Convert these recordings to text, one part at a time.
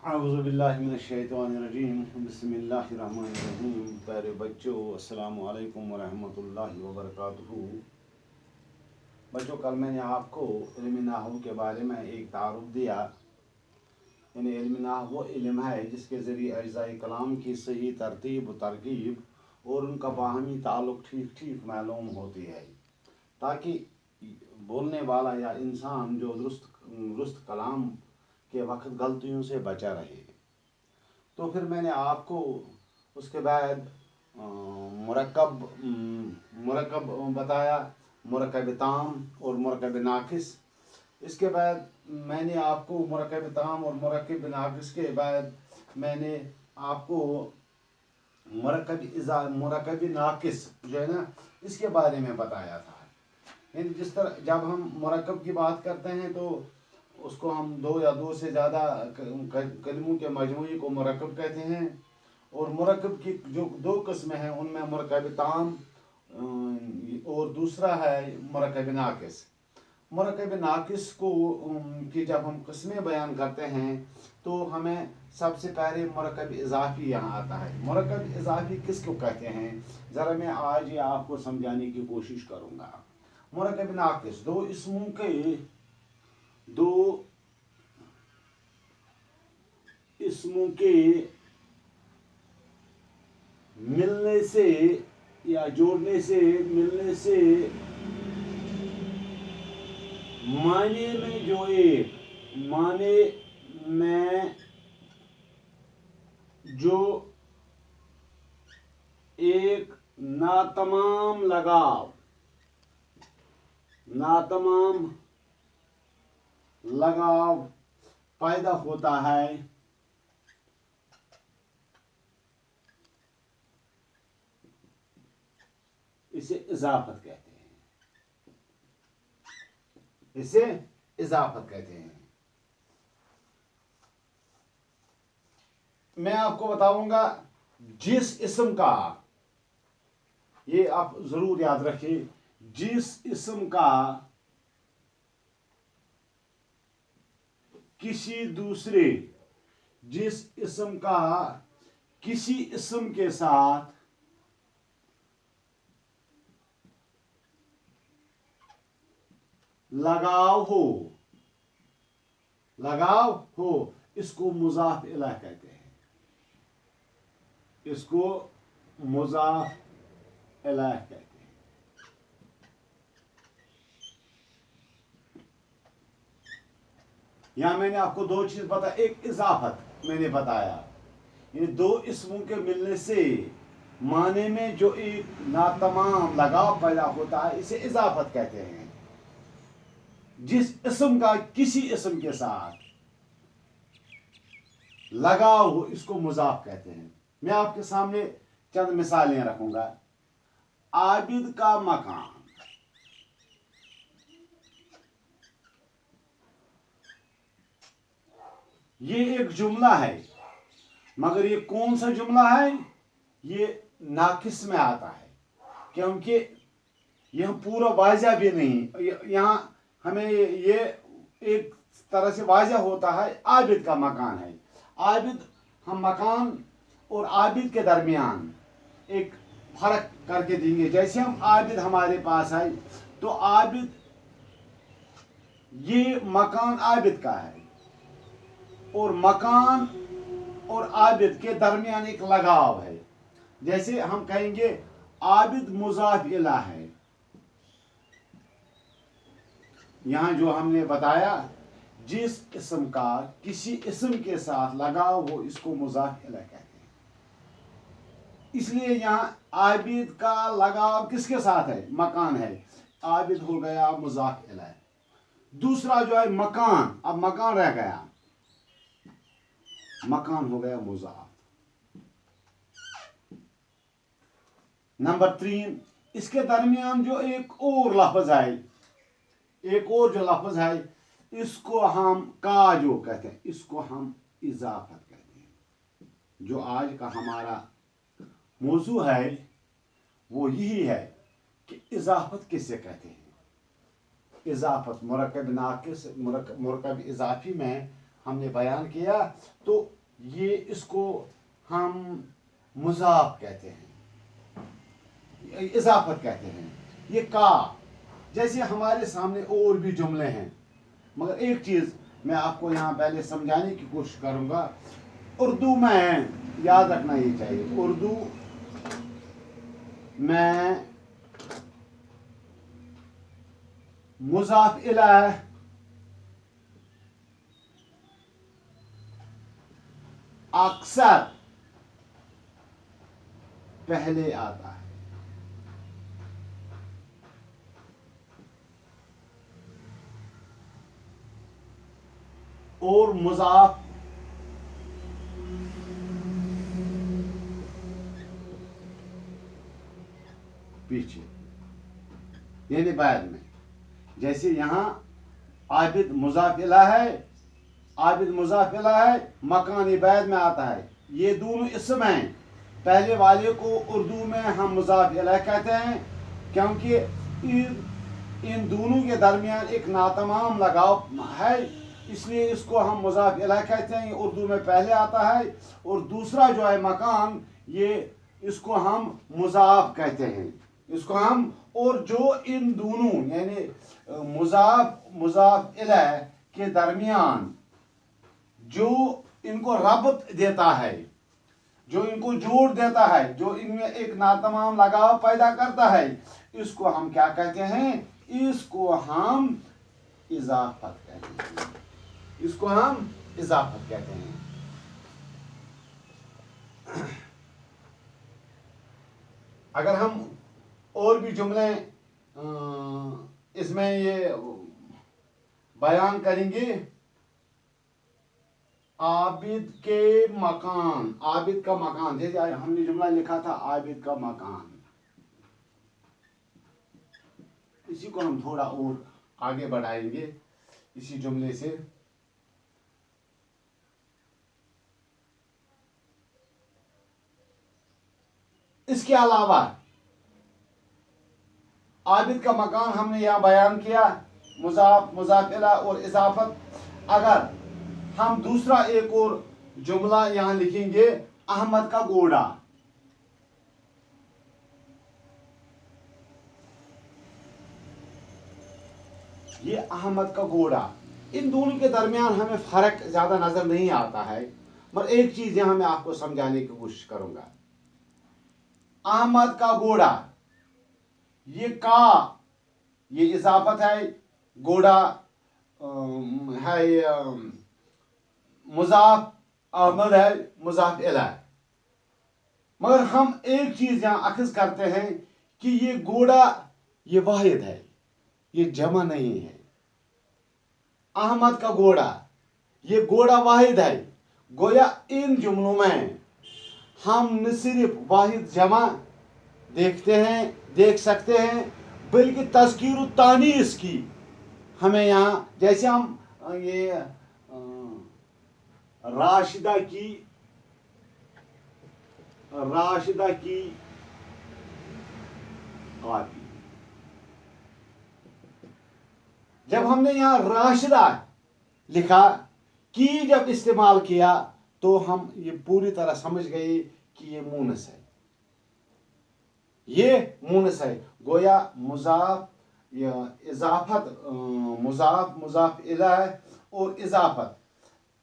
अऊज़ु बिल्लाहि मिनश्शैतानिर्रजीम बिस्मिल्लाहिर्रहमानिर्रहीम। प्यारे बच्चों, अस्सलामु अलैकुम वरहमतुल्लाहि वबरकातुहू। बच्चों, कल मैंने आपको इल्म नाहwu के बारे में एक तारुफ दिया। यानी इल्म नाहwu वो इल्म है जिसके ज़रिए अज्ज़ाए कलाम की सही तरतीब व तरकीब और उनका बाहमी ताल्लुक़ ठीक ठीक मालूम होती है, ताकि बोलने वाला या इंसान जो दुरुस्त कलाम के वक्त गलतियों से बचा रहे। तो फिर मैंने आपको उसके बाद मुरक्कब बताया, मुरक्कब ताम और मुरक्कब नाकिस। इसके बाद मैंने आपको मुरक्कब ताम और मुरक्कब नाकिस के बाद मैंने आपको मुरक्कब नाकिस जो है ना, इसके बारे में बताया था। यानी जिस तरह जब हम मुरक्कब की बात करते हैं तो उसको हम दो या दो से ज़्यादा कलमों के मजमूई को मुरक्कब कहते हैं। और मुरक्कब की जो दो किस्में हैं उनमें मुरक्कब ताम और दूसरा है मुरक्कब नाकिस। मुरक्कब नाकिस को की जब हम किस्में बयान करते हैं तो हमें सबसे पहले मुरक्कब इजाफ़ी यहाँ आता है। मुरक्कब इजाफ़ी किसको कहते हैं, ज़रा मैं आज ये आपको समझाने की कोशिश करूँगा। मुरक्कब नाकिस दो इसमों के मिलने से या जोड़ने से मिलने से माने में जो एक माने में जो एक नातमाम लगाव पैदा होता है, इसे इजाफत कहते हैं। मैं आपको बताऊंगा जिस इस्म का, ये आप जरूर याद रखिए, जिस इस्म का किसी इस्म के साथ लगाव हो इसको मुज़ाफ इलैह कहते हैं। यहाँ मैंने आपको दो चीज बताया। एक इजाफत मैंने बताया, ये दो इस्मों के मिलने से माने में जो एक नातमाम लगाव पैदा होता है, इसे इजाफत कहते हैं। जिस इस्म का किसी इस्म के साथ लगाव हो इसको मुज़ाफ कहते हैं। मैं आपके सामने चंद मिसालें रखूंगा। आबिद का मकान, ये एक जुमला है, मगर ये कौन सा जुमला है, ये नाकिस में आता है, क्योंकि यह पूरा वाज़ह भी नहीं। यहाँ हमें ये एक तरह से वाज़ह होता है आबिद का मकान है। आबिद, हम मकान और आबिद के दरमियान एक फर्क करके देंगे। जैसे हम आबिद हमारे पास है तो आबिद, ये मकान आबिद का है और मकान और आबिद के दरमियान एक लगाव है। जैसे हम कहेंगे आबिद मुज़ाफ इलैह है। यहाँ जो हमने बताया, जिस इस्म का किसी इस्म के साथ लगाव हो इसको मुज़ाफ इलैह कहते हैं। इसलिए यहाँ आबिद का लगाव किसके साथ है, मकान है। आबिद हो गया मुज़ाफ इलैह। दूसरा जो है मकान, अब मकान रह गया, मकान हो गया मुज़ाफ। नंबर 3, इसके दरमियान जो एक और लफ्ज़ है, इसको हम काजो कहते हैं, इसको हम इजाफत कहते हैं। जो आज का हमारा मौजू है वो यही है कि इजाफत किससे कहते हैं। इजाफत मुरक्कब नाकिस, मुरक्कब इजाफी में हमने बयान किया। तो یہ اس کو ہم مضاف کہتے ہیں، اضافت کہتے ہیں. یہ کا جیسے ہمارے سامنے اور بھی جملے ہیں، مگر ایک چیز میں آپ کو یہاں پہلے سمجھانے کی کوشش کروں گا. اردو میں یاد رکھنا یہ چاہیے، اردو میں مضاف الیہ اکثر پہلے آتا ہے، اور مضاف پیچھے، یعنی بعد میں. جیسے یہاں عابد مضاف الیہ ہے، عابد مضاف الیہ ہے، مکان یہ بعد میں آتا ہے. یہ دونوں اسم ہیں. پہلے والے کو اردو میں ہم مضاف الیہ کہتے ہیں کیونکہ ان دونوں کے درمیان ایک ناتمام لگاؤ ہے، اس لیے اس کو ہم مضاف الیہ کہتے ہیں. یہ اردو میں پہلے آتا ہے. اور دوسرا جو ہے مکان، یہ اس کو ہم مضاف کہتے ہیں، اس کو ہم. اور جو ان دونوں یعنی مضاف الیہ کے درمیان جو ان کو ربط دیتا ہے، جو ان کو جوڑ دیتا ہے، جو ان میں ایک ناتمام لگاؤ پیدا کرتا ہے، اس کو ہم کیا کہتے ہیں؟ اس کو ہم اضافت کہتے ہیں. اس کو ہم اضافت کہتے ہیں. اگر ہم اور بھی جملے اس میں یہ بیان کریں گے، عابد کے مکان، عابد کا مکان، جیسے ہم نے جملہ لکھا تھا عابد کا مکان، اسی کو ہم تھوڑا اور آگے بڑھائیں گے اسی جملے سے. اس کے علاوہ عابد کا مکان ہم نے یہاں بیان کیا، مضاف الیہ اور اضافت. اگر ہم دوسرا ایک اور جملہ یہاں لکھیں گے، احمد کا گھوڑا، یہ احمد کا گھوڑا. ان دونوں کے درمیان ہمیں فرق زیادہ نظر نہیں آتا ہے، مگر ایک چیز یہاں میں آپ کو سمجھانے کی کوشش کروں گا. احمد کا گھوڑا، یہ کا یہ اضافت ہے، گھوڑا ہے مضاف، احمد ہے مضاف الیہ. مگر ہم ایک چیز یہاں اخذ کرتے ہیں کہ یہ گھوڑا یہ واحد ہے، یہ جمع نہیں ہے. احمد کا گھوڑا، یہ گھوڑا واحد ہے. گویا ان جملوں میں ہم نہ صرف واحد جمع دیکھ سکتے ہیں، بلکہ تذکیر و تانیث کی ہمیں یہاں، جیسے ہم یہ راشدہ کی کاپی، جب ہم نے یہاں راشدہ لکھا، کی جب استعمال کیا، تو ہم یہ پوری طرح سمجھ گئے کہ یہ مونس ہے، یہ مونس ہے. گویا مضاف یا اضافت، مضاف الیہ اور اضافت،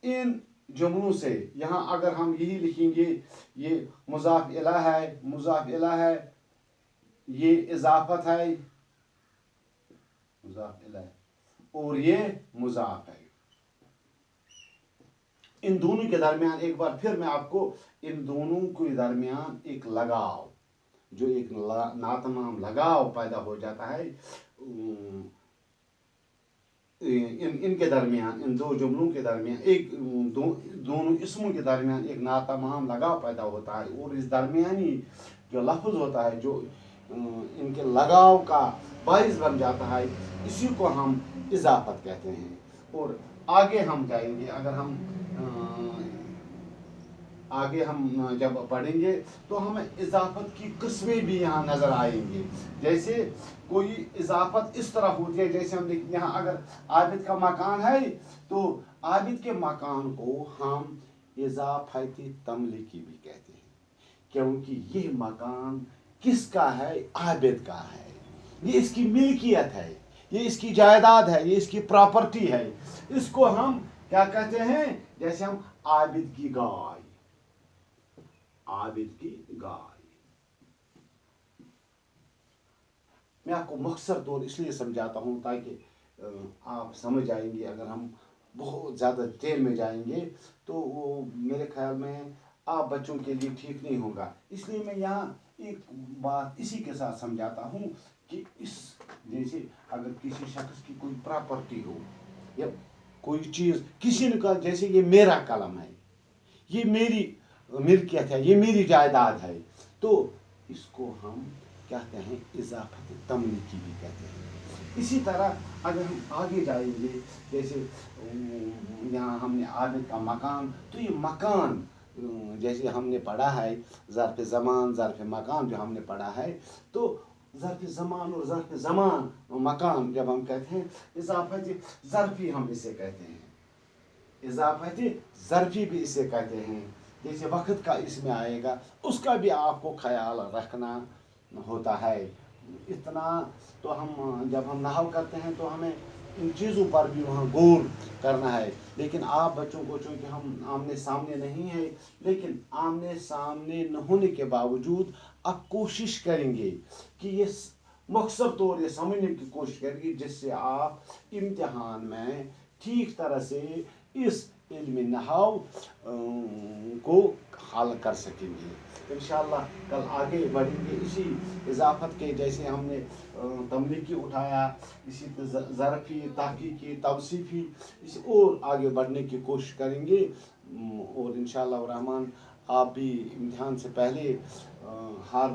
ان جملوں سے یہاں اگر ہم یہی لکھیں گے، یہ مضاف الیہ ہے، یہ اضافت ہے، مضاف الیہ، اور یہ مضاف ہے. ان دونوں کے درمیان ایک بار پھر میں آپ کو ان دونوں کے درمیان ایک لگاؤ، جو ایک ناتمام لگاؤ پیدا ہو جاتا ہے، ان کے درمیان، ان دو جملوں کے درمیان، ایک دونوں اسموں کے درمیان ایک ناتمام لگاؤ پیدا ہوتا ہے. اور اس درمیانی جو لفظ ہوتا ہے، جو ان کے لگاؤ کا باعث بن جاتا ہے، اسی کو ہم اضافت کہتے ہیں. اور آگے ہم جائیں گے، اگر ہم آگے ہم جب پڑھیں گے تو ہمیں اضافت کی قسمیں بھی یہاں نظر آئیں گی. جیسے کوئی اضافت اس طرح ہوتی ہے، جیسے ہم یہاں اگر عابد کا مکان ہے تو عابد کے مکان کو ہم इजाफत तमलीकी भी कहते हैं, क्योंकि ये मकान किसका है? आबिद का है, ये इसकी मिल्कियत है, ये इसकी जायदाद है, ये इसकी प्रॉपर्टी है। इसको हम क्या कहते हैं? जैसे हम आबिद की गाय, आबिद की गाय। मैं आपको मख्सर तौर इसलिए समझाता हूँ ताकि आप समझ आएंगे। अगर हम बहुत ज़्यादा डिटेल में जाएंगे तो वो मेरे ख्याल में आप बच्चों के लिए ठीक नहीं होगा। इसलिए मैं यहाँ एक बात इसी के साथ समझाता हूँ कि इस जैसे अगर किसी शख्स की कोई प्रॉपर्टी हो या कोई चीज़ किसी ने कहा, जैसे ये मेरा कलम है, ये मेरी मिल्कियत है, ये मेरी जायदाद है, तो इसको हम कहते हैं इजाफत तमलीकी भी कहते हैं। इसी तरह अगर हम आगे जाएंगे, जैसे यहाँ हमने आबिद का मकान, तो ये मकान जैसे हमने पढ़ा है ज़र्फ़ ज़मान ज़र्फ़ मकान जो हमने पढ़ा है, तो ज़र्फ़ ज़मान और ज़र्फ़ ज़मान मकान जब हम कहते हैं, इजाफत ज़र्फ़ी हम इसे कहते हैं, इजाफत ज़र्फ़ी भी इसे कहते हैं। जैसे वक्त का इसमें आएगा, उसका भी आपको ख्याल रखना होता है। इतना तो हम जब हम नहव करते हैं तो हमें इन चीज़ों पर भी वहाँ गौर करना है। लेकिन आप बच्चों को, चूँकि हम आमने सामने नहीं है, लेकिन आमने सामने न होने के बावजूद आप कोशिश करेंगे कि ये मकसद तौर ये समझने की कोशिश करेंगे जिससे आप इम्तिहान में ठीक तरह से इस इल्म नहव को हल कर सकेंगे। इंशाअल्लाह कल आगे बढ़ेंगे इसी इजाफत के, जैसे हमने तमलीकी उठाया, इसी ज़रफ़ी, तहक़ीक़ी, तवसीफ़ी, इसी और आगे बढ़ने की कोशिश करेंगे। और इंशाअल्लाह रहमान आप भी इम्तिहान से पहले हर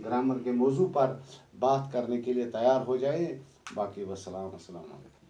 ग्रामर के मौजू पर बात करने के लिए तैयार हो जाएं। बाकी वस्सलाम, अस्सलाम वालेकुम।